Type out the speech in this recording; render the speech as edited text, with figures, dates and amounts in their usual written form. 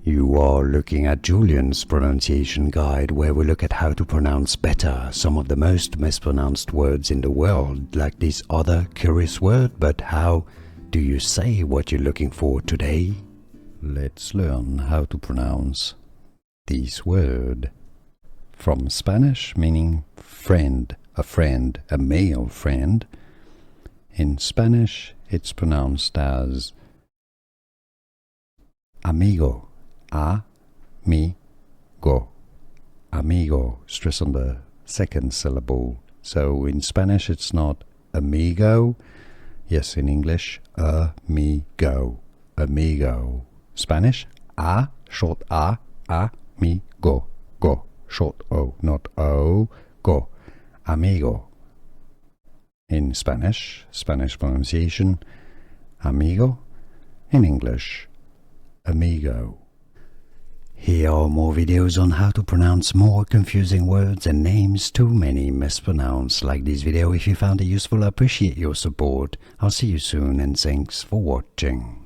You are looking at Julian's pronunciation guide, where we look at how to pronounce better some of the most mispronounced words in the world, like this other curious word. But how do you say what you're looking for today? Let's learn how to pronounce this word. From Spanish, meaning friend, a male friend. In Spanish, it's pronounced as amigo. A-mi-go. Amigo. Stress on the second syllable. So in Spanish, it's not amigo. Yes, in English, amigo. Amigo. Spanish, a, short a, amigo. Go. Short o, not o. Go. Amigo. In Spanish pronunciation, amigo. In English, amigo. Here are more videos on how to pronounce more confusing words and names too many mispronounced. Like this video if you found it useful. I appreciate your support. I'll see you soon and thanks for watching.